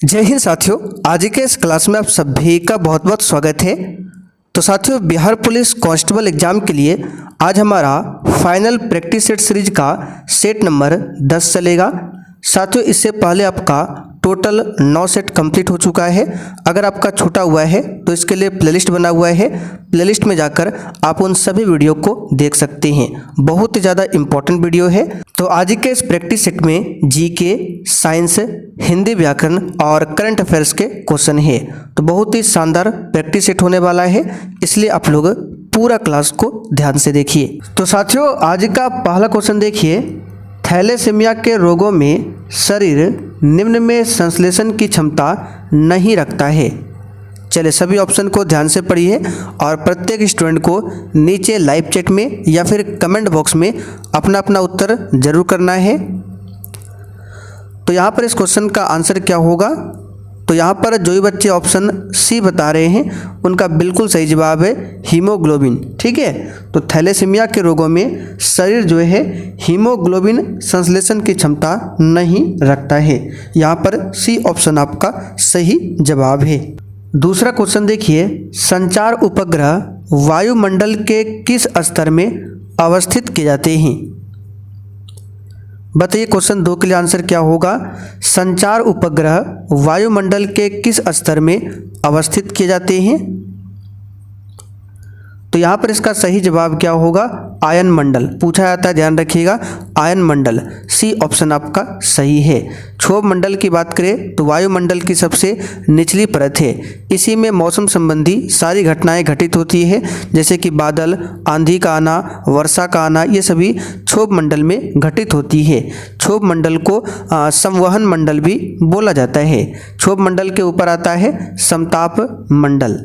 जय हिंद साथियों, आज के इस क्लास में आप सभी का बहुत बहुत स्वागत है। तो साथियों, बिहार पुलिस कांस्टेबल एग्जाम के लिए आज हमारा फाइनल प्रैक्टिस सेट सीरीज का सेट नंबर 10 चलेगा। साथियों, इससे पहले आपका टोटल 9 सेट कंप्लीट हो चुका है। अगर आपका छूटा हुआ है तो इसके लिए प्लेलिस्ट बना हुआ है, प्लेलिस्ट में जाकर आप उन सभी वीडियो को देख सकते हैं। बहुत ही ज़्यादा इंपॉर्टेंट वीडियो है। तो आज के इस प्रैक्टिस सेट में जीके, साइंस, हिंदी व्याकरण और करंट अफेयर्स के क्वेश्चन है। तो बहुत ही शानदार प्रैक्टिस सेट होने वाला है, इसलिए आप लोग पूरा क्लास को ध्यान से देखिए। तो साथियों, आज का पहला क्वेश्चन देखिए, थैलेसीमिया के रोगों में शरीर निम्न में संश्लेषण की क्षमता नहीं रखता है। चलिए सभी ऑप्शन को ध्यान से पढ़िए और प्रत्येक स्टूडेंट को नीचे लाइव चैट में या फिर कमेंट बॉक्स में अपना अपना उत्तर जरूर करना है। तो यहाँ पर इस क्वेश्चन का आंसर क्या होगा? तो यहाँ पर जो भी बच्चे ऑप्शन सी बता रहे हैं उनका बिल्कुल सही जवाब है हीमोग्लोबिन। ठीक है, तो थैलेसीमिया के रोगों में शरीर जो है हीमोग्लोबिन संश्लेषण की क्षमता नहीं रखता है। यहाँ पर सी ऑप्शन आपका सही जवाब है। दूसरा क्वेश्चन देखिए, संचार उपग्रह वायुमंडल के किस स्तर में अवस्थित किए जाते हैं? बताइए क्वेश्चन 2 के लिए आंसर क्या होगा? संचार उपग्रह वायुमंडल के किस स्तर में अवस्थित किए जाते हैं? तो यहाँ पर इसका सही जवाब क्या होगा? आयन मंडल पूछा जाता है, ध्यान रखिएगा। आयन मंडल, सी ऑप्शन आपका सही है। क्षोभ मंडल की बात करें तो वायुमंडल की सबसे निचली परत है। इसी में मौसम संबंधी सारी घटनाएं घटित होती है, जैसे कि बादल, आंधी का आना, वर्षा का आना, ये सभी क्षोभ मंडल में घटित होती है। क्षोभ मंडल को संवहन मंडल भी बोला जाता है। क्षोभ मंडल के ऊपर आता है समताप मंडल।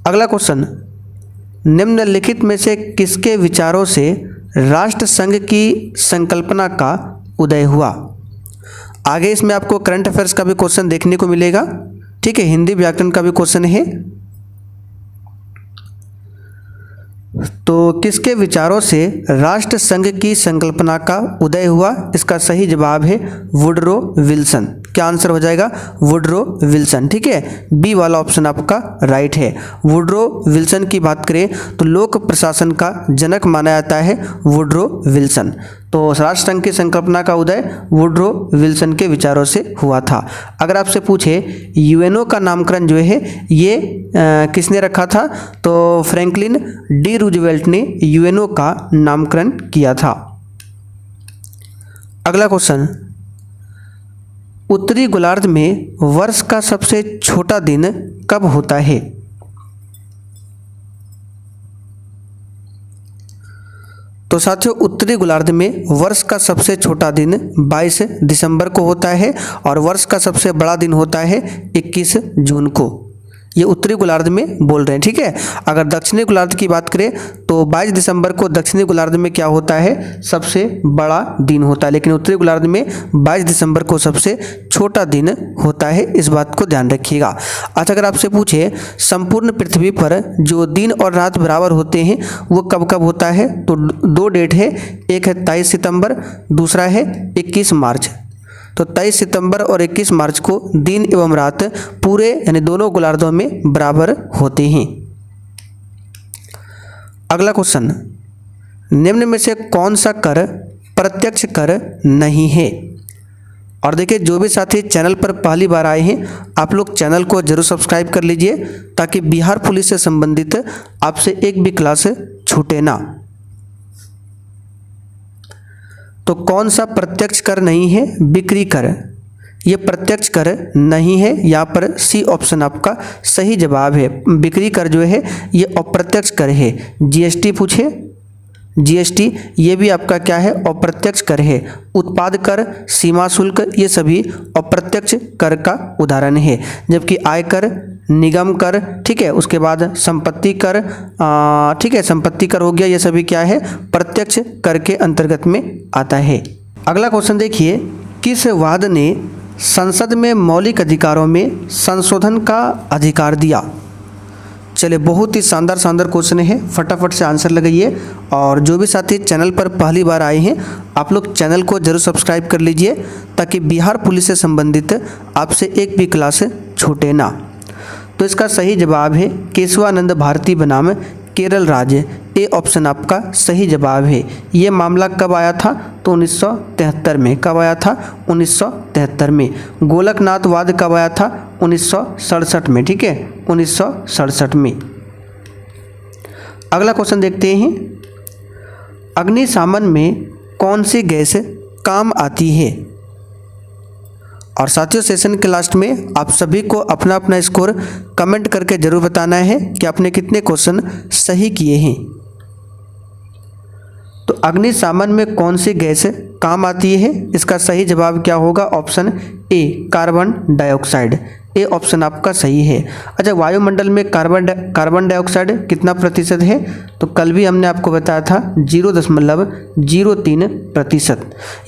अगला क्वेश्चन, निम्नलिखित में से किसके विचारों से राष्ट्र संघ की संकल्पना का उदय हुआ? आगे इसमें आपको करंट अफेयर्स का भी क्वेश्चन देखने को मिलेगा। ठीक है, हिंदी व्याकरण का भी क्वेश्चन है। तो किसके विचारों से राष्ट्र संघ की संकल्पना का उदय हुआ? इसका सही जवाब है वुडरो विल्सन। क्या आंसर हो जाएगा? Woodrow Wilson. ठीक है, बी वाला ऑप्शन आपका राइट है। वुडरो विल्सन की बात करें तो लोक प्रशासन का जनक माना जाता है वुडरो विल्सन। तो राष्ट्र संघ की संकल्पना का उदय वुडरो विल्सन के विचारों से हुआ था। अगर आपसे पूछे यूएनओ का नामकरण जो है ये किसने रखा था, तो फ्रैंकलिन डी रूजवेल्ट ने यूएनओ का नामकरण किया था। अगला क्वेश्चन, उत्तरी गोलार्ध में वर्ष का सबसे छोटा दिन कब होता है? तो साथियों, उत्तरी गोलार्ध में वर्ष का सबसे छोटा दिन 22 दिसंबर को होता है और वर्ष का सबसे बड़ा दिन होता है 21 जून को। ये उत्तरी गोलार्ध में बोल रहे हैं। ठीक है, अगर दक्षिणी गोलार्ध की बात करें तो 22 दिसंबर को दक्षिणी गोलार्ध में क्या होता है? सबसे बड़ा दिन होता है, लेकिन उत्तरी गोलार्ध में 22 दिसंबर को सबसे छोटा दिन होता है। इस बात को ध्यान रखिएगा। अच्छा, अगर आपसे पूछे संपूर्ण पृथ्वी पर जो दिन और रात बराबर होते हैं वो कब कब होता है, तो 2 डेट है, एक है 23 सितंबर, दूसरा है 21 मार्च। तो 23 सितंबर और 21 मार्च को दिन एवं रात पूरे यानी दोनों गोलार्धों में बराबर होते हैं। अगला क्वेश्चन, निम्न में से कौन सा कर प्रत्यक्ष कर नहीं है? और देखिए, जो भी साथी चैनल पर पहली बार आए हैं आप लोग चैनल को जरूर सब्सक्राइब कर लीजिए ताकि बिहार पुलिस से संबंधित आपसे एक भी क्लास छूटे ना। तो कौन सा प्रत्यक्ष कर नहीं है? बिक्री कर, ये प्रत्यक्ष कर नहीं है। यहाँ पर सी ऑप्शन आपका सही जवाब है। बिक्री कर जो है ये अप्रत्यक्ष कर है। जीएसटी पूछे, जीएसटी ये भी आपका क्या है? अप्रत्यक्ष कर है। उत्पाद कर, सीमा शुल्क, ये सभी अप्रत्यक्ष कर का उदाहरण है। जबकि आयकर, निगम कर, ठीक है, उसके बाद संपत्ति कर, ठीक है, संपत्ति कर हो गया, ये सभी क्या है? प्रत्यक्ष कर के अंतर्गत में आता है। अगला क्वेश्चन देखिए, किस वाद ने संसद में मौलिक अधिकारों में संशोधन का अधिकार दिया? चलिए, बहुत ही शानदार शानदार क्वेश्चन है, फटाफट से आंसर लगाइए। और जो भी साथी चैनल पर पहली बार आए हैं, आप लोग चैनल को जरूर सब्सक्राइब कर लीजिए ताकि बिहार पुलिस से संबंधित आपसे एक भी क्लास छूटे ना। तो इसका सही जवाब है केशवानंद भारती बनाम केरल राज्य। ए ऑप्शन आपका सही जवाब है। ये मामला कब आया था? तो 1973 में। कब आया था? 1973 में। गोलकनाथवाद कब आया था? 1967 में। ठीक है, 1967 में। अगला क्वेश्चन देखते हैं, अग्निशमन में कौन सी गैस काम आती है? और साथियों, सेशन के लास्ट में आप सभी को अपना अपना स्कोर कमेंट करके जरूर बताना है कि आपने कितने क्वेश्चन सही किए हैं। तो अग्निशमन में कौन सी गैस काम आती है? इसका सही जवाब क्या होगा? Option A, carbon dioxide. A option आपका सही है। अच्छा, वायुमंडल में कार्बन डाइऑक्साइड कितना प्रतिशत है? तो कल भी हमने आपको बताया था 0.03%।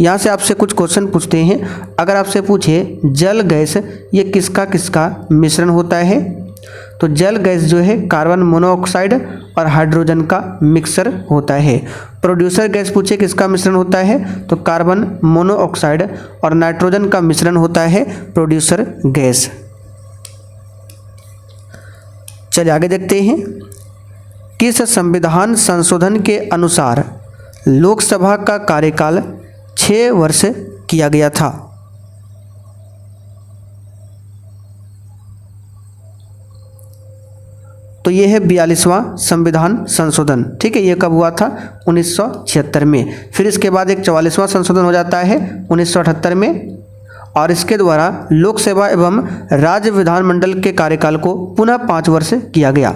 यहाँ से आपसे कुछ क्वेश्चन पूछते हैं। अगर आपसे पूछे जल गैस ये किसका किसका मिश्रण होता है? तो जल गैस जो है कार्बन मोनोऑक्साइड और हाइड्रोजन का मिक्सर होता है। प्रोड्यूसर गैस पूछे किसका मिश्रण होता है? तो कार्बन मोनोऑक्साइड और नाइट्रोजन का मिश्रण होता है प्रोड्यूसर गैस। चलिए आगे देखते हैं, किस संविधान संशोधन के अनुसार लोकसभा का कार्यकाल 6 वर्ष किया गया था? तो ये है 42वां संविधान संशोधन। ठीक है, ये कब हुआ था? 1976 में। फिर इसके बाद एक 44वां संशोधन हो जाता है 1978 में, और इसके द्वारा लोकसभा एवं राज्य विधानमंडल के कार्यकाल को पुनः 5 वर्ष किया गया।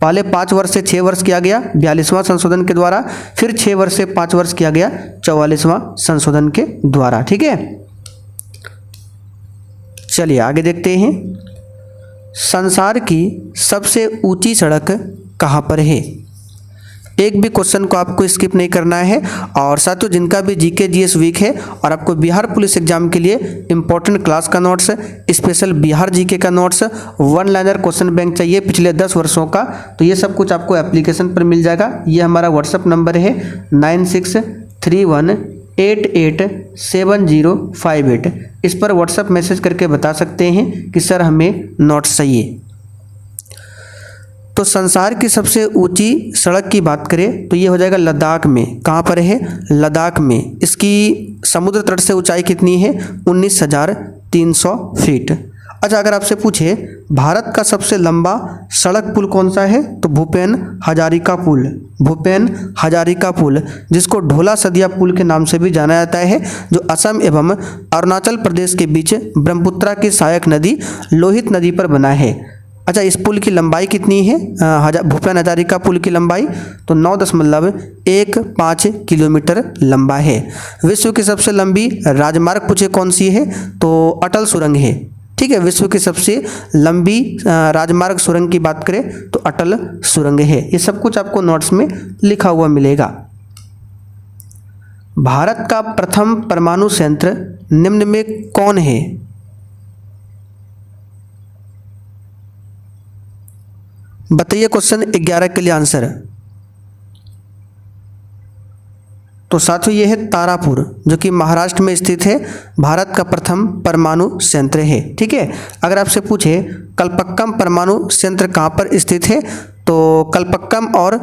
पहले 5 वर्ष से 6 वर्ष किया गया 42वां संशोधन के द्वारा, फिर 6 वर्ष से 5 वर्ष किया गया 44वां संशोधन के द्वारा। ठीक है, चलिए आगे देखते हैं, संसार की सबसे ऊंची सड़क कहाँ पर है? एक भी क्वेश्चन को आपको स्किप नहीं करना है। और साथियों, जिनका भी जीके जीएस वीक है और आपको बिहार पुलिस एग्जाम के लिए इंपॉर्टेंट क्लास का नोट्स, स्पेशल बिहार जीके का नोट्स, 1 लाइनर क्वेश्चन बैंक चाहिए पिछले 10 वर्षों का, तो ये सब कुछ आपको एप्लीकेशन पर मिल जाएगा। ये हमारा व्हाट्सअप नंबर है 9631887058। इस पर व्हाट्सअप मैसेज करके बता सकते हैं कि सर हमें नोट्स चाहिए। तो संसार की सबसे ऊंची सड़क की बात करें तो ये हो जाएगा लद्दाख में। कहाँ पर है? लद्दाख में। इसकी समुद्र तट से ऊंचाई कितनी है? 19,300 फीट। अच्छा, अगर आपसे पूछे भारत का सबसे लंबा सड़क पुल कौन सा है? तो भूपेन हजारिका पुल। भूपेन हजारिका पुल, जिसको ढोला सदिया पुल के नाम से भी जाना जाता है, जो असम एवं अरुणाचल प्रदेश के बीच ब्रह्मपुत्रा की सहायक नदी लोहित नदी पर बना है। अच्छा, इस पुल की लंबाई कितनी है? भूपेन हजारिका पुल की लंबाई तो 9.15 किलोमीटर लंबा है। विश्व की सबसे लंबी राजमार्ग पूछे कौन सी है? तो अटल सुरंग है। ठीक है, विश्व की सबसे लंबी राजमार्ग सुरंग की बात करें तो अटल सुरंग है। ये सब कुछ आपको नोट्स में लिखा हुआ मिलेगा। भारत का प्रथम परमाणु संयंत्र निम्न में कौन है? बताइए क्वेश्चन 11 के लिए आंसर। तो साथियों, ये है तारापुर, जो कि महाराष्ट्र में स्थित है। भारत का प्रथम परमाणु संयंत्र है। ठीक है, अगर आपसे पूछे कलपक्कम परमाणु संयंत्र कहाँ पर स्थित है? तो कलपक्कम और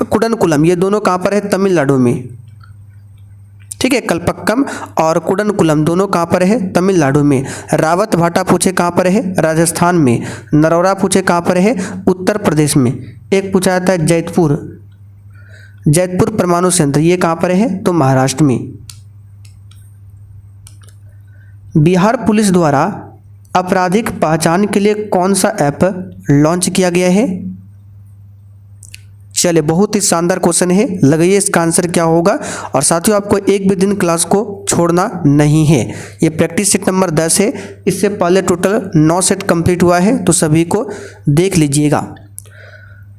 कुडनकुलम ये दोनों कहाँ पर है? तमिलनाडु में। ठीक है, कलपक्कम और कुडनकुलम दोनों कहाँ पर है? तमिलनाडु में। रावत भाटा पूछे कहाँ पर है? राजस्थान में। नरौरा पूछे कहाँ पर है? उत्तर प्रदेश में। एक पूछा जाता है जैतपुर, जैतपुर परमाणु संयंत्र, ये कहाँ पर है? तो महाराष्ट्र में। बिहार पुलिस द्वारा आपराधिक पहचान के लिए कौन सा ऐप लॉन्च किया गया है? चलिए, बहुत ही शानदार क्वेश्चन है, लगाइए इसका आंसर क्या होगा। और साथियों, आपको एक भी दिन क्लास को छोड़ना नहीं है। ये प्रैक्टिस सेट नंबर 10 है। इससे पहले टोटल 9 सेट कंप्लीट हुआ है, तो सभी को देख लीजिएगा।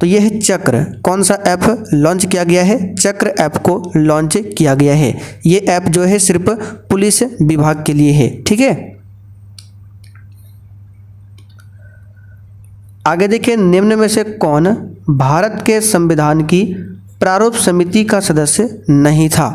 तो ये है चक्र। कौन सा ऐप लॉन्च किया गया है? चक्र ऐप को लॉन्च किया गया है। ये ऐप जो है सिर्फ पुलिस विभाग के लिए है। ठीक है, आगे देखिए, निम्न में से कौन भारत के संविधान की प्रारूप समिति का सदस्य नहीं था?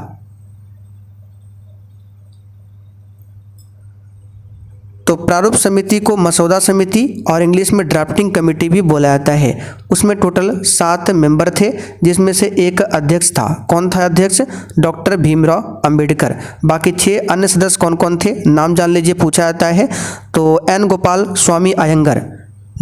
तो प्रारूप समिति को मसौदा समिति और इंग्लिश में ड्राफ्टिंग कमेटी भी बोला जाता है। उसमें टोटल 7 मेंबर थे, जिसमें से एक अध्यक्ष था। कौन था अध्यक्ष? डॉक्टर भीमराव अंबेडकर। बाकी 6 अन्य सदस्य कौन कौन थे, नाम जान लीजिए, पूछा जाता है। तो एन गोपाल स्वामी अयंगर,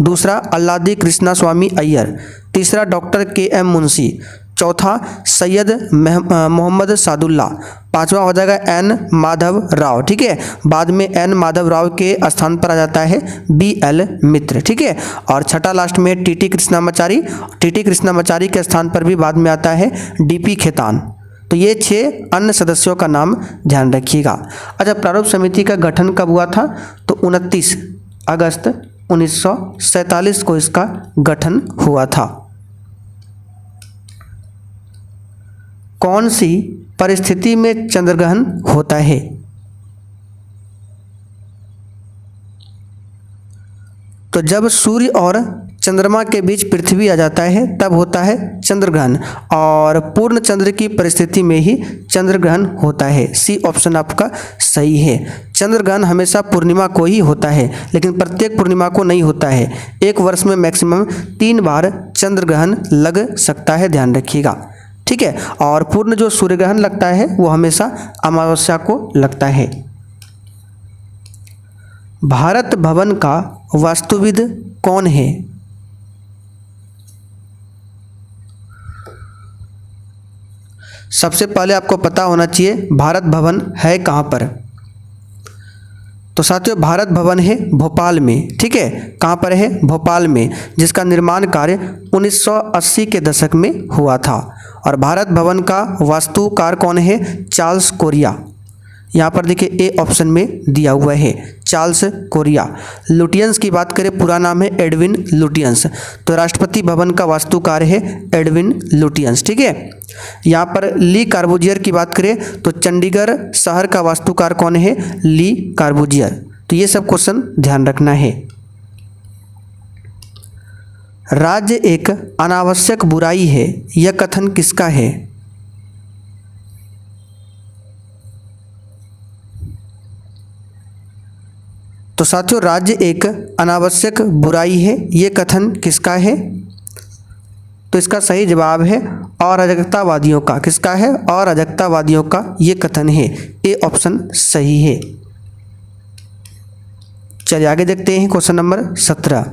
दूसरा अल्लादी कृष्णा स्वामी अय्यर, तीसरा डॉक्टर के एम मुंशी, चौथा सैयद मोहम्मद सादुल्ला, पांचवा हो जाएगा एन माधव राव। ठीक है, बाद में एन माधव राव के स्थान पर आ जाता है बी एल मित्र। ठीक है, और छठा लास्ट में टीटी कृष्णामाचारी। टीटी कृष्णामाचारी के स्थान पर भी बाद में आता है डीपी खेतान। तो ये 6 अन्य सदस्यों का नाम ध्यान रखिएगा। अच्छा, प्रारूप समिति का गठन कब हुआ था? तो 29 अगस्त 1947 को इसका गठन हुआ था। कौन सी परिस्थिति में चंद्रग्रहण होता है? तो जब सूर्य और चंद्रमा के बीच पृथ्वी आ जाता है तब होता है चंद्रग्रहण, और पूर्ण चंद्र की परिस्थिति में ही चंद्रग्रहण होता है। सी ऑप्शन आपका सही है। चंद्रग्रहण हमेशा पूर्णिमा को ही होता है, लेकिन प्रत्येक पूर्णिमा को नहीं होता है। एक वर्ष में मैक्सिमम 3 बार चंद्रग्रहण लग सकता है, ध्यान रखिएगा। ठीक है, और पूर्ण जो सूर्य ग्रहण लगता है वो हमेशा अमावस्या को लगता है। भारत भवन का वास्तुविद कौन है? सबसे पहले आपको पता होना चाहिए भारत भवन है कहाँ पर। तो साथियों, भारत भवन है भोपाल में। ठीक है, कहाँ पर है? भोपाल में, जिसका निर्माण कार्य 1980 के दशक में हुआ था। और भारत भवन का वास्तुकार कौन है? Charles Korea. यहाँ पर देखिए ए ऑप्शन में दिया हुआ है, चार्ल्स कोरिया। लुटियंस की बात करें, पूरा नाम है एडविन लुटियंस। तो राष्ट्रपति भवन का वास्तुकार है एडविन लुटियंस। ठीक है, यहाँ पर ली कार्बूजियर की बात करें तो चंडीगढ़ शहर का वास्तुकार कौन है? ली कार्बूजियर। तो ये सब क्वेश्चन ध्यान रखना है। राज्य एक अनावश्यक बुराई है, यह कथन किसका है? तो साथियों, राज्य एक अनावश्यक बुराई है, यह कथन किसका है? तो इसका सही जवाब है अराजकतावादियों का। किसका है? अराजकतावादियों का ये कथन है। ए ऑप्शन सही है। चलिए आगे देखते हैं क्वेश्चन नंबर 17।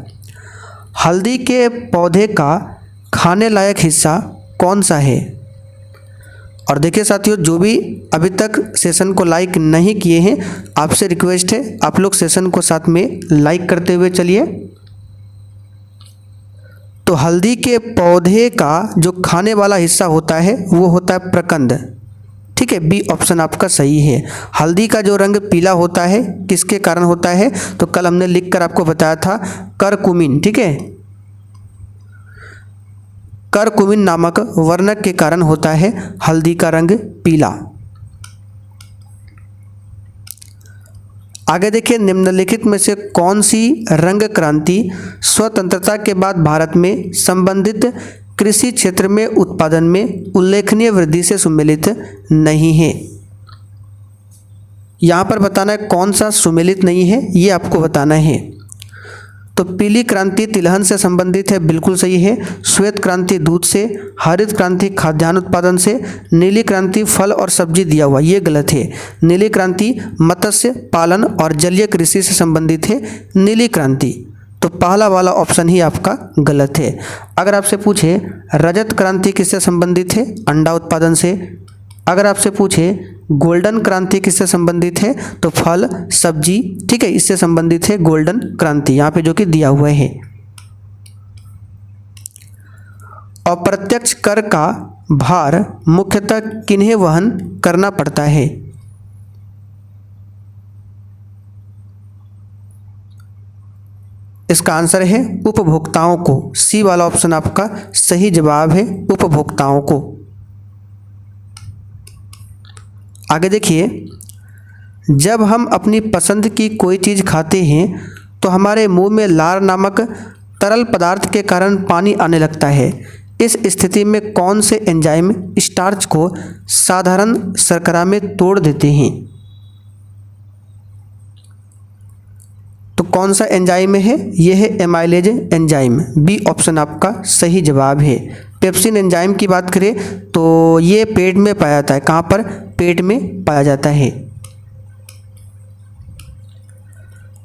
हल्दी के पौधे का खाने लायक हिस्सा कौन सा है? और देखिए साथियों, जो भी अभी तक सेशन को लाइक नहीं किए हैं, आपसे रिक्वेस्ट है आप लोग सेशन को साथ में लाइक करते हुए चलिए। तो हल्दी के पौधे का जो खाने वाला हिस्सा होता है वो होता है प्रकंद। ठीक है, बी ऑप्शन आपका सही है। हल्दी का जो रंग पीला होता है किसके कारण होता है? तो कल हमने लिखकर आपको बताया था करकुमिन। ठीक है, करकुमिन नामक वर्णक के कारण होता है हल्दी का रंग पीला। आगे देखिए, निम्नलिखित में से कौन सी रंग क्रांति स्वतंत्रता के बाद भारत में संबंधित कृषि क्षेत्र में उत्पादन में उल्लेखनीय वृद्धि से सुमेलित नहीं है? यहाँ पर बताना है कौन सा सुमेलित नहीं है, ये आपको बताना है। तो पीली क्रांति तिलहन से संबंधित है, बिल्कुल सही है। श्वेत क्रांति दूध से, हरित क्रांति खाद्यान्न उत्पादन से, नीली क्रांति फल और सब्जी दिया हुआ, ये गलत है। नीली क्रांति मत्स्य पालन और जलीय कृषि से संबंधित है नीली क्रांति। तो पहला वाला ऑप्शन ही आपका गलत है। अगर आपसे पूछे रजत क्रांति किससे संबंधित है? अंडा उत्पादन से। अगर आपसे पूछे गोल्डन क्रांति किससे संबंधित है? तो फल सब्जी, ठीक है, इससे संबंधित है गोल्डन क्रांति, यहाँ पे जो कि दिया हुआ है। अप्रत्यक्ष कर का भार मुख्यतः किन्हें वहन करना पड़ता है? इसका आंसर है उपभोक्ताओं को। सी वाला ऑप्शन आपका सही जवाब है, उपभोक्ताओं को। आगे देखिए, जब हम अपनी पसंद की कोई चीज़ खाते हैं तो हमारे मुंह में लार नामक तरल पदार्थ के कारण पानी आने लगता है। इस स्थिति में कौन से एंजाइम स्टार्च को साधारण शर्करा में तोड़ देते हैं? तो कौन सा एंजाइम है? यह है एमाइलेज एंजाइम। बी ऑप्शन आपका सही जवाब है। पेप्सिन एंजाइम की बात करें तो ये पेट में पाया जाता है। कहाँ पर? पेट में पाया जाता है।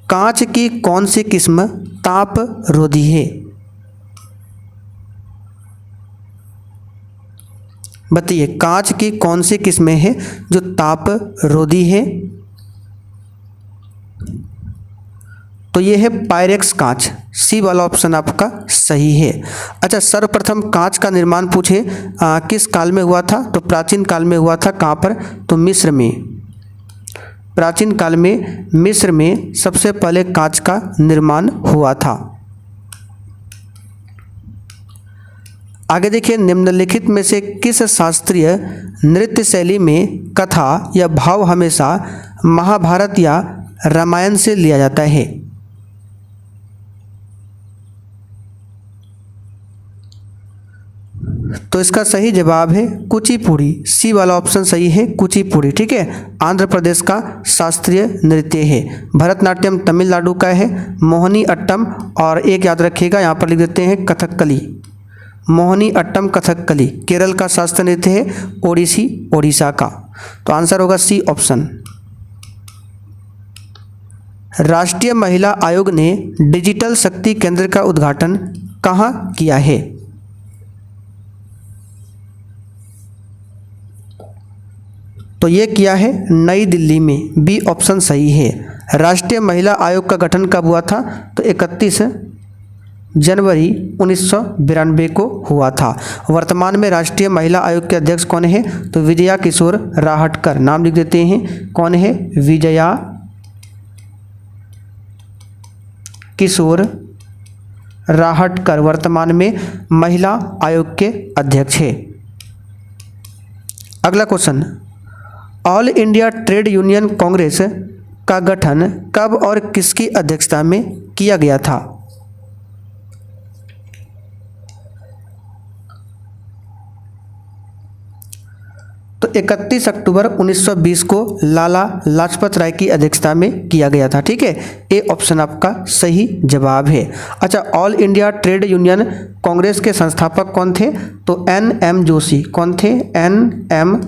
कांच की कौन सी किस्म ताप रोधी है? बताइए, कांच की कौन सी किस्में हैं जो ताप रोधी है? तो ये है पायरेक्स कांच। सी वाला ऑप्शन आपका सही है। अच्छा, सर्वप्रथम कांच का निर्माण पूछे किस काल में हुआ था? तो प्राचीन काल में हुआ था। कहाँ पर? तो मिस्र में। प्राचीन काल में मिस्र में सबसे पहले कांच का निर्माण हुआ था। आगे देखिए, निम्नलिखित में से किस शास्त्रीय नृत्य शैली में कथा या भाव हमेशा महाभारत या रामायण से लिया जाता है? तो इसका सही जवाब है कुचिपुड़ी। सी वाला ऑप्शन सही है, कुचिपुड़ी। ठीक है, आंध्र प्रदेश का शास्त्रीय नृत्य है। भरतनाट्यम तमिलनाडु का है। मोहिनी अट्टम, और एक याद रखिएगा यहाँ पर लिख देते हैं कथकली। मोहिनी अट्टम कथकली केरल का शास्त्रीय नृत्य है। ओडिसी ओडिशा का। तो आंसर होगा सी ऑप्शन। राष्ट्रीय महिला आयोग ने डिजिटल शक्ति केंद्र का उद्घाटन कहाँ किया है? तो ये किया है नई दिल्ली में। बी ऑप्शन सही है। राष्ट्रीय महिला आयोग का गठन कब हुआ था? तो 31 जनवरी 1992 को हुआ था। वर्तमान में राष्ट्रीय महिला आयोग के अध्यक्ष कौन है? तो विजया किशोर राहटकर। नाम लिख देते हैं, कौन है? विजया किशोर राहटकर वर्तमान में महिला आयोग के अध्यक्ष है। अगला question, all India trade union Congress का गठन कब और किसकी अध्यक्षता में किया गया था? तो 31 अक्टूबर 1920 को लाला लाजपत राय की अध्यक्षता में किया गया था। ठीक है, ए ऑप्शन आपका सही जवाब है। अच्छा, all India trade union Congress के संस्थापक कौन थे? तो NM जोशी। कौन थे? NM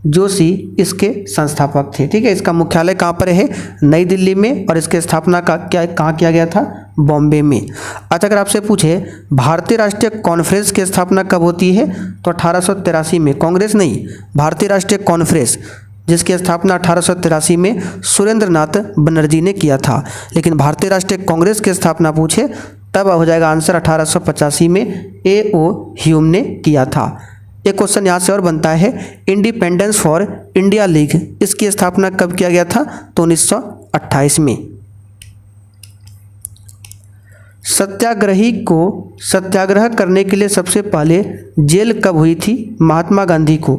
जोशी इसके संस्थापक थे। ठीक है, इसका मुख्यालय कहाँ पर है? नई दिल्ली में। और इसके स्थापना का कहाँ किया गया था? बॉम्बे में। अच्छा, अगर आपसे पूछे भारतीय राष्ट्रीय कॉन्फ्रेंस की स्थापना कब होती है? तो 1883 में। कांग्रेस नहीं, भारतीय राष्ट्रीय कॉन्फ्रेंस, जिसकी स्थापना 1883 में सुरेंद्र नाथ बनर्जी ने किया था। लेकिन भारतीय राष्ट्रीय कांग्रेस की स्थापना पूछे तब हो जाएगा आंसर 1885 में A.O. ह्यूम ने किया था। एक क्वेश्चन यहाँ से और बनता है, इंडिपेंडेंस फॉर इंडिया लीग, इसकी स्थापना कब किया गया था? तो 1928 में। सत्याग्रही को सत्याग्रह करने के लिए सबसे पहले जेल कब हुई थी महात्मा गांधी को?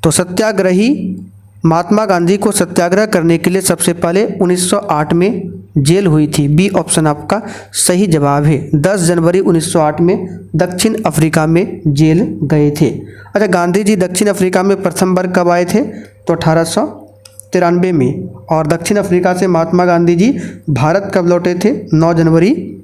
तो सत्याग्रही महात्मा गांधी को सत्याग्रह करने के लिए सबसे पहले 1908 में जेल हुई थी। बी ऑप्शन आपका सही जवाब है। 10 जनवरी 1908 में दक्षिण अफ्रीका में जेल गए थे। अच्छा, गांधी जी दक्षिण अफ्रीका में प्रथम बार कब आए थे? तो 1893 में। और दक्षिण अफ्रीका से महात्मा गांधी जी भारत कब लौटे थे? 9 जनवरी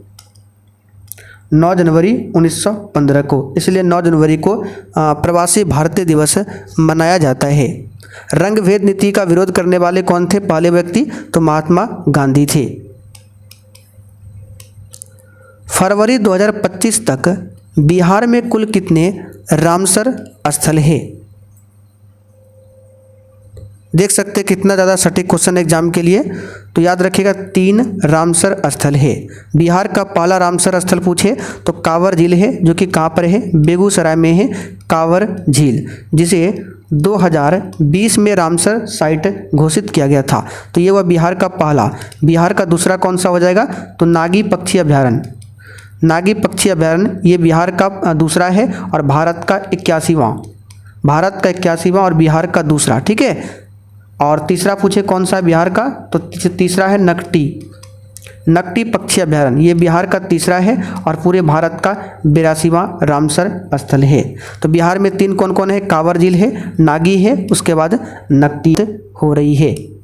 1915 को। इसलिए 9 जनवरी को प्रवासी भारतीय दिवस मनाया जाता है। रंग भेद नीति का विरोध करने वाले कौन थे पहले व्यक्ति? तो महात्मा गांधी थे। फरवरी 2025 तक बिहार में कुल कितने रामसर स्थल है? देख सकते हैं कितना ज़्यादा सटीक क्वेश्चन एग्जाम के लिए। तो याद रखिएगा 3 रामसर स्थल है। बिहार का पहला रामसर स्थल पूछे तो कांवर झील है, जो कि कहाँ पर है? बेगूसराय में है कांवर झील, जिसे 2020 में रामसर साइट घोषित किया गया था। तो ये हुआ बिहार का पहला। बिहार का दूसरा कौन सा हो जाएगा? तो नागी पक्षी अभ्यारण्य। नागी पक्षी अभ्यारण्य ये बिहार का दूसरा है और भारत का 81वां। भारत का 81वां और बिहार का दूसरा। ठीक है, और तीसरा पूछे कौन सा बिहार का, तो तीसरा है नकटी पक्षी अभ्यारण्य, ये बिहार का तीसरा है और पूरे भारत का 82वां रामसर स्थल है। तो बिहार में 3 कौन कौन है, कांवर झील है, नागी है, उसके बाद नकटी हो रही है।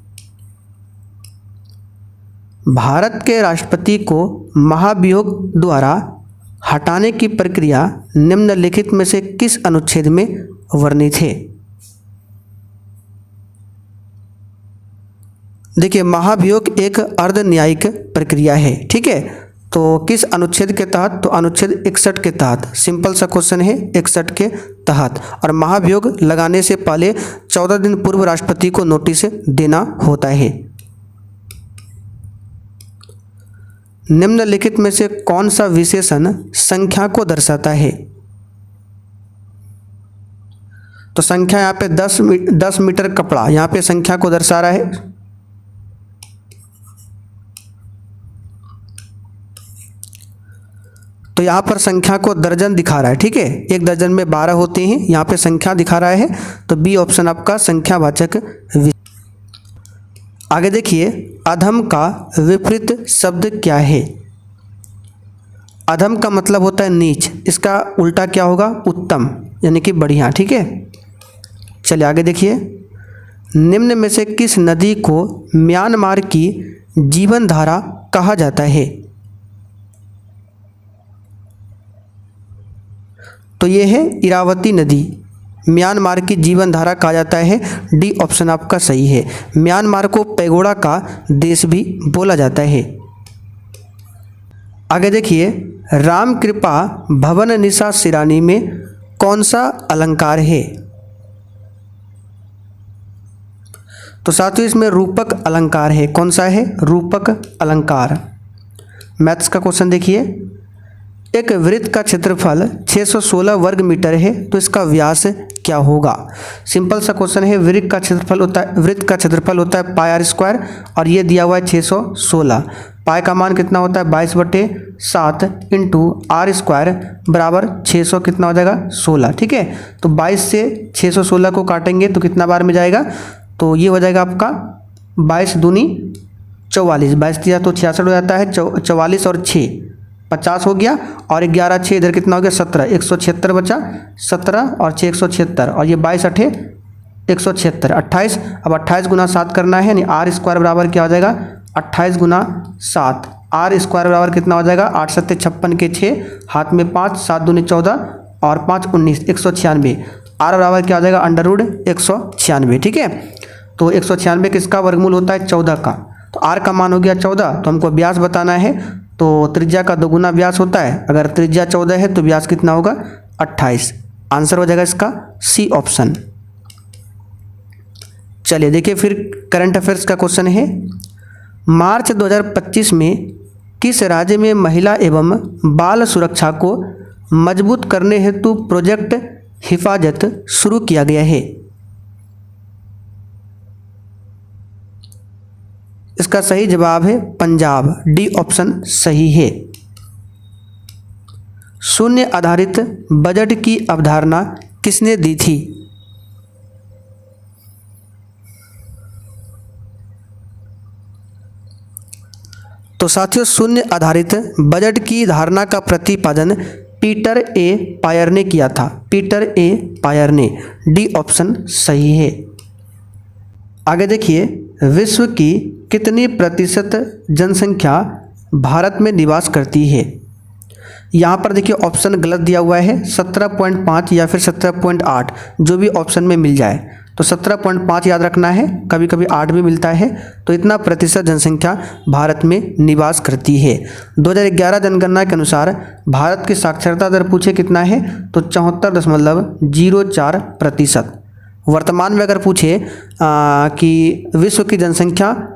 भारत के राष्ट्रपति को महाभियोग द्वारा हटाने की प्रक्रिया निम्नलिखित में से किस अनुच्छेद में वर्णित है। देखिए महाभियोग एक अर्ध न्यायिक प्रक्रिया है, ठीक है। तो किस अनुच्छेद के तहत, तो अनुच्छेद 61 के तहत, सिंपल सा क्वेश्चन है, 61 के तहत। और महाभियोग लगाने से पहले 14 दिन पूर्व राष्ट्रपति को नोटिस देना होता है। निम्नलिखित में से कौन सा विशेषण संख्या को दर्शाता है। तो संख्या यहाँ पे 10 मीटर कपड़ा यहाँ पे संख्या को दर्शा रहा है। तो यहाँ पर संख्या को दर्जन दिखा रहा है, ठीक है। एक दर्जन में 12 होते हैं, यहाँ पे संख्या दिखा रहा है। तो बी ऑप्शन आपका संख्यावाचक। आगे देखिए, अधम का विपरीत शब्द क्या है। अधम का मतलब होता है नीच, इसका उल्टा क्या होगा, उत्तम, यानी कि बढ़िया, ठीक है। चलिए आगे देखिए, निम्न में से किस नदी को म्यांमार की जीवन धारा कहा जाता है। तो ये है इरावती नदी, म्यांमार की जीवन धारा कहा जाता है। डी ऑप्शन आपका सही है। म्यांमार को पैगोडा का देश भी बोला जाता है। आगे देखिए, राम कृपा भवन निशा सिरानी में कौन सा अलंकार है। तो साथियों इसमें रूपक अलंकार है। कौन सा है, रूपक अलंकार। मैथ्स का क्वेश्चन देखिए, एक वृत्त का क्षेत्रफल 616 वर्ग मीटर है, तो इसका व्यास क्या होगा। सिंपल सा क्वेश्चन है, वृत्त का क्षेत्रफल होता है पाई आर स्क्वायर, और ये दिया हुआ है 616। पाई का मान कितना होता है 22/7 इंटू आर स्क्वायर बराबर 600 कितना हो जाएगा 16, ठीक है। तो 22 से 616 को काटेंगे तो कितना बार में जाएगा, तो ये हो जाएगा आपका 22 दूनी 44, 22 दिया तो 66 हो जाता है, 44 और 6 50 हो गया, और 11 6 इधर कितना हो गया 17, 176 बचा, 17 और 6 176, और ये 22 8 176 28। अब 28 गुना 7 करना है, यानी आर स्क्वायर बराबर क्या हो जाएगा 28 गुना 7, आर स्क्वायर बराबर कितना हो जाएगा 8 7 56 के 6, हाथ में 5, 7 दूनी 14 और 5 19, 196। आर बराबर क्या हो जाएगा अंडर रूट 196, ठीक है। तो 196 किसका वर्गमूल होता है 14 का। तो आर का मान हो गया 14, तो हमको व्यास बताना है, तो त्रिज्या का 2 गुना व्यास होता है। अगर त्रिज्या 14 है तो व्यास कितना होगा 28। आंसर हो जाएगा इसका सी ऑप्शन। चलिए देखिए फिर करंट अफेयर्स का क्वेश्चन है, मार्च 2025 में किस राज्य में महिला एवं बाल सुरक्षा को मजबूत करने हेतु प्रोजेक्ट हिफाजत शुरू किया गया है। इसका सही जवाब है पंजाब, डी ऑप्शन सही है। शून्य आधारित बजट की अवधारणा किसने दी थी। तो साथियों शून्य आधारित बजट की धारणा का प्रतिपादन पीटर ए पायर ने किया था, पीटर ए पायर ने, डी ऑप्शन सही है। आगे देखिए, विश्व की कितनी प्रतिशत जनसंख्या भारत में निवास करती है। यहाँ पर देखिए ऑप्शन गलत दिया हुआ है, 17.5 या फिर 17.8, जो भी ऑप्शन में मिल जाए। तो 17.5 याद रखना है, कभी कभी 8 भी मिलता है। तो इतना प्रतिशत जनसंख्या भारत में निवास करती है। 2011 जनगणना के अनुसार भारत की साक्षरता दर पूछे कितना है, तो 74.04%। वर्तमान में अगर पूछे कि विश्व की जनसंख्या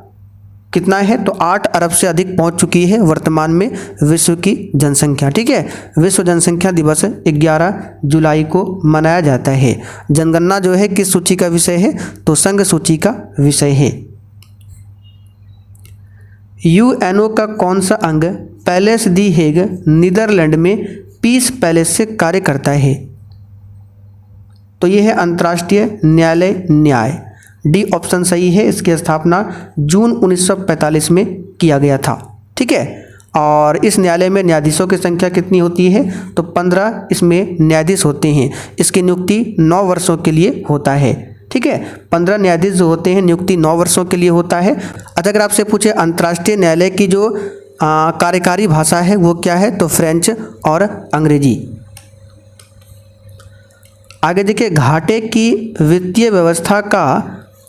कितना है, तो 8 अरब से अधिक पहुंच चुकी है वर्तमान में विश्व की जनसंख्या, ठीक है। विश्व जनसंख्या दिवस 11 जुलाई को मनाया जाता है। जनगणना जो है किस सूची का विषय है, तो संघ सूची का विषय है। यूएनओ का कौन सा अंग पैलेस दी हेग नीदरलैंड में पीस पैलेस से कार्य करता है। तो यह है अंतर्राष्ट्रीय न्यायालय न्याय, डी ऑप्शन सही है। इसकी स्थापना जून 1945 में किया गया था। ठीक है, और इस न्यायालय में न्यायाधीशों की संख्या कितनी होती है? तो 15 इसमें न्यायाधीश होते हैं। इसकी नियुक्ति 9 वर्षों के लिए होता है। ठीक है, 15 न्यायाधीश जो होते हैं नियुक्ति 9 वर्षों के लिए होता है। अच्छा, अगर आपसे पूछे अंतर्राष्ट्रीय न्यायालय की जो कार्यकारी भाषा है वो क्या है? तो फ्रेंच और अंग्रेजी। आगे देखिए, घाटे की वित्तीय व्यवस्था का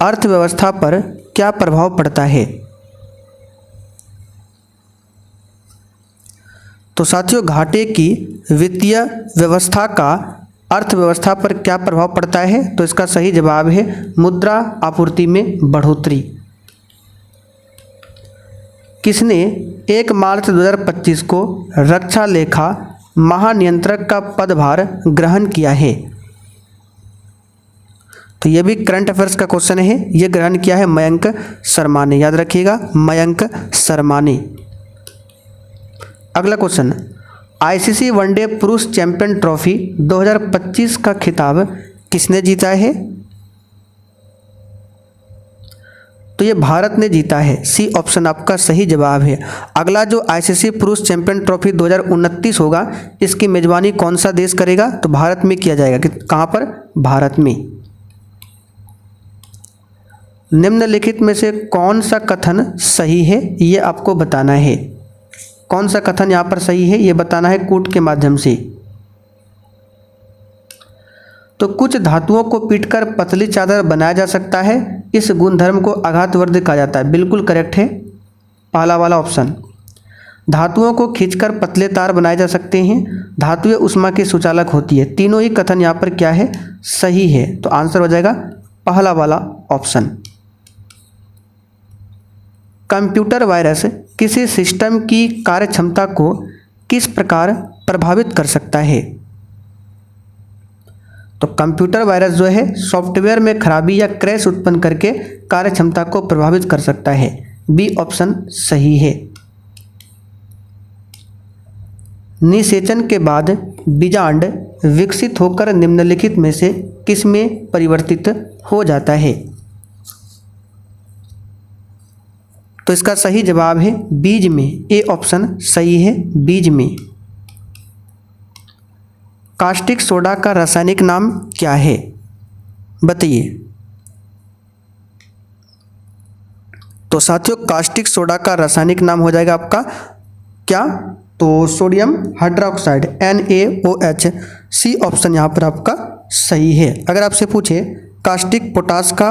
अर्थव्यवस्था पर क्या प्रभाव पड़ता है? तो साथियों, घाटे की वित्तीय व्यवस्था का अर्थव्यवस्था पर क्या प्रभाव पड़ता है? तो इसका सही जवाब है मुद्रा आपूर्ति में बढ़ोतरी। किसने 1 मार्च 2025 को रक्षा लेखा महानियंत्रक का पदभार ग्रहण किया है? तो ये भी करंट अफेयर्स का क्वेश्चन है। ये ग्रहण किया है मयंक शर्मा ने, याद रखिएगा, मयंक शर्मा ने। अगला क्वेश्चन, आईसीसी वनडे पुरुष चैंपियन ट्रॉफी 2025 का खिताब किसने जीता है? तो ये भारत ने जीता है। सी ऑप्शन आपका सही जवाब है। अगला जो आईसीसी पुरुष चैंपियन ट्रॉफी 2029 होगा, इसकी मेजबानी कौन सा देश करेगा? तो भारत में किया जाएगा। कहाँ पर? भारत में। निम्नलिखित में से कौन सा कथन सही है, ये आपको बताना है। कौन सा कथन यहाँ पर सही है ये बताना है कूट के माध्यम से। तो कुछ धातुओं को पीटकर पतली चादर बनाया जा सकता है, इस गुणधर्म को आघातवर्ध कहा जाता है। बिल्कुल करेक्ट है पहला वाला ऑप्शन। धातुओं को खींचकर पतले तार बनाए जा सकते हैं, धातुएं उष्मा की सुचालक होती है। तीनों ही कथन यहाँ पर क्या है? सही है। तो आंसर हो जाएगा पहला वाला ऑप्शन। कंप्यूटर वायरस किसी सिस्टम की कार्यक्षमता को किस प्रकार प्रभावित कर सकता है? तो कंप्यूटर वायरस जो है सॉफ्टवेयर में खराबी या क्रैश उत्पन्न करके कार्यक्षमता को प्रभावित कर सकता है। बी ऑप्शन सही है। निषेचन के बाद बीजांड विकसित होकर निम्नलिखित में से किसमें परिवर्तित हो जाता है? तो इसका सही जवाब है बीज में। ए ऑप्शन सही है, बीज में। कास्टिक सोडा का रासायनिक नाम क्या है? बताइए। तो साथियों, कास्टिक सोडा का रासायनिक नाम हो जाएगा आपका क्या? तो sodium hydroxide, NaOH। C option यहाँ पर आपका सही है। अगर आपसे पूछे कास्टिक पोटास का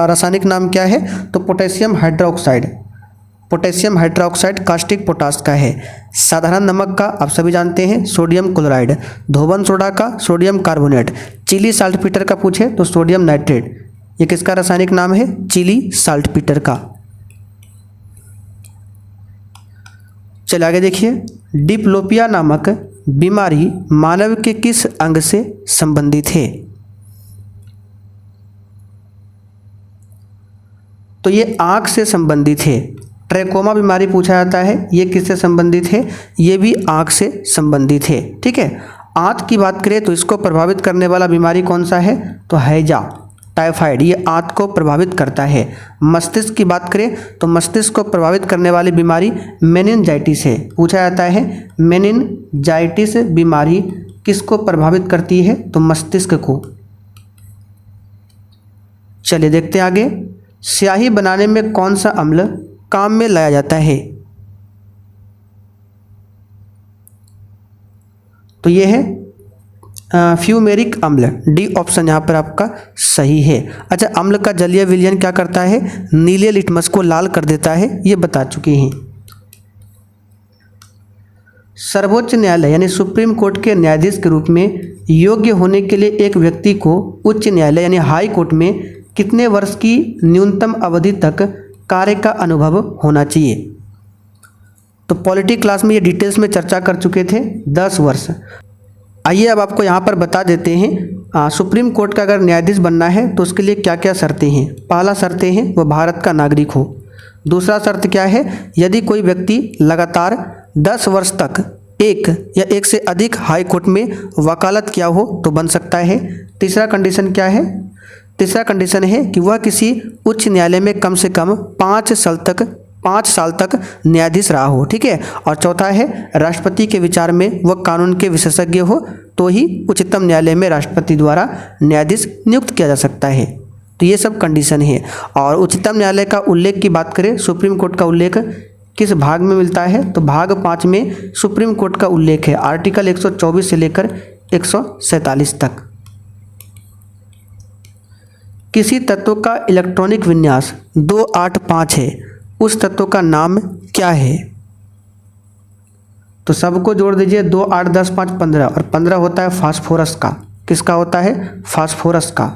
रासायनिक नाम क्या है? तो potassium hydroxide. Potassium hydroxide caustic potash का है। साधारण नमक का आप सभी जानते हैं सोडियम क्लोराइड। धोबन सोडा का सोडियम कार्बोनेट। चिली साल्टपीटर का पूछे तो सोडियम नाइट्रेट। ये किसका रासायनिक नाम है? चिली साल्टपीटर का। चलिए आगे देखिए, डिप्लोपिया नामक बीमारी मानव के किस अंग से संबंधित है? तो ये आँख से संबंधित है। ट्रैकोमा बीमारी पूछा जाता है, ये किससे संबंधित है? ये भी आँख से संबंधित है। ठीक है, आंत की बात करें तो इसको प्रभावित करने वाला बीमारी कौन सा है? तो हैजा, टाइफाइड, ये आंत को प्रभावित करता है। मस्तिष्क की बात करें तो मस्तिष्क को प्रभावित करने वाली बीमारी मेनिनजाइटिस है। पूछा जाता है मेनिनजाइटिस बीमारी किसको प्रभावित करती है? तो मस्तिष्क को। चलिए देखते हैं आगे, स्याही बनाने में कौन सा अम्ल काम में लाया जाता है? तो ये है फ्यूमेरिक अम्ल। डी ऑप्शन यहाँ पर आपका सही है। अच्छा, अम्ल का जलीय विलयन क्या करता है? नीले लिटमस को लाल कर देता है, ये बता चुके हैं। सर्वोच्च न्यायालय यानी सुप्रीम कोर्ट के न्यायाधीश के रूप में योग्य होने के लिए एक व्यक्ति को उच्च न्यायालय यानी हाई कोर्ट में कितने वर्ष की न्यूनतम अवधि तक कार्य का अनुभव होना चाहिए? तो पॉलिटी क्लास में ये डिटेल्स में चर्चा कर चुके थे, 10 वर्ष। आइए अब आपको यहाँ पर बता देते हैं सुप्रीम कोर्ट का अगर न्यायाधीश बनना है तो उसके लिए क्या क्या शर्तें हैं। पहला शर्तें हैं वह भारत का नागरिक हो। दूसरा शर्त क्या है? यदि कोई व्यक्ति लगातार 10 वर्ष तक एक या एक से अधिक हाई कोर्ट में वकालत किया हो तो बन सकता है। तीसरा कंडीशन क्या है? तीसरा कंडीशन है कि वह किसी उच्च न्यायालय में कम से कम 5 साल तक न्यायाधीश रहा हो, ठीक है। और चौथा है राष्ट्रपति के विचार में वह कानून के विशेषज्ञ हो तो ही उच्चतम न्यायालय में राष्ट्रपति द्वारा न्यायाधीश नियुक्त किया जा सकता है। तो ये सब कंडीशन है। और उच्चतम न्यायालय का उल्लेख की बात करें, सुप्रीम कोर्ट का उल्लेख किस भाग में मिलता है, तो भाग 5 में सुप्रीम कोर्ट का उल्लेख है, आर्टिकल 124 से लेकर 147 तक। किसी तत्व का इलेक्ट्रॉनिक विन्यास 285 है, उस तत्व का नाम क्या है? तो सबको जोड़ दीजिए, 2 8 10 5 15, और 15 होता है फास्फोरस का। किसका होता है? फास्फोरस का।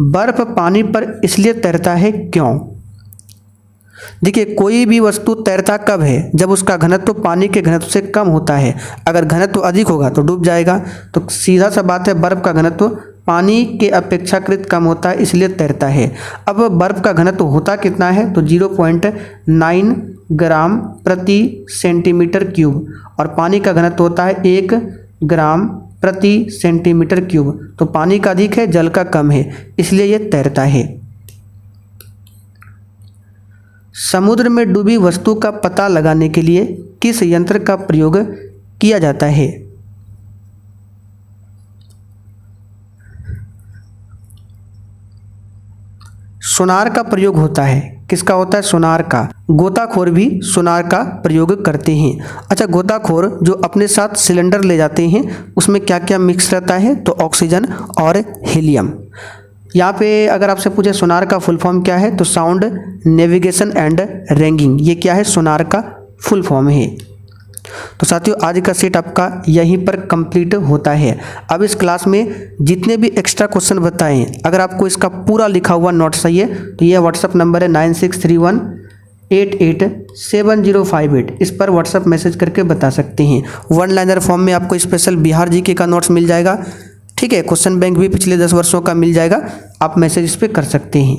बर्फ पानी पर इसलिए तैरता है, क्यों? देखिए, कोई भी वस्तु तैरता कब है? जब उसका घनत्व पानी के घनत्व से कम होता है। अगर घनत्व अधिक होगा तो डूब जाएगा। तो सीधा सा बात है, बर्फ का घनत्व पानी के अपेक्षाकृत कम होता है, इसलिए तैरता है। अब बर्फ का घनत्व होता कितना है? तो 0.9 ग्राम प्रति सेंटीमीटर क्यूब, और पानी का घनत्व होता है 1 ग्राम प्रति सेंटीमीटर क्यूब। तो पानी का अधिक है, जल का कम है, इसलिए ये तैरता है। समुद्र में डूबी वस्तु का पता लगाने के लिए किस यंत्र का प्रयोग किया जाता है? सोनार का प्रयोग होता है। किसका होता है? सोनार का। गोताखोर भी सोनार का प्रयोग करते हैं। अच्छा, गोताखोर जो अपने साथ सिलेंडर ले जाते हैं उसमें क्या क्या मिक्स रहता है? तो ऑक्सीजन और हीलियम। यहाँ पे अगर आपसे पूछे सोनार का फुल फॉर्म क्या है, तो साउंड नेविगेशन एंड रैंगिंग, ये क्या है? सोनार का फुल फॉर्म है। तो साथियों, आज का सेट आपका यहीं पर कंप्लीट होता है। अब इस क्लास में जितने भी एक्स्ट्रा क्वेश्चन बताएं, अगर आपको इसका पूरा लिखा हुआ नोट चाहिए तो यह व्हाट्सअप नंबर है 9631887058। इस पर व्हाट्सअप मैसेज करके बता सकते हैं। 1 लाइनर फॉर्म में आपको स्पेशल बिहार जीके का नोट्स मिल जाएगा, ठीक है। क्वेश्चन बैंक भी पिछले 10 वर्षों का मिल जाएगा, आप मैसेज इस पर कर सकते हैं।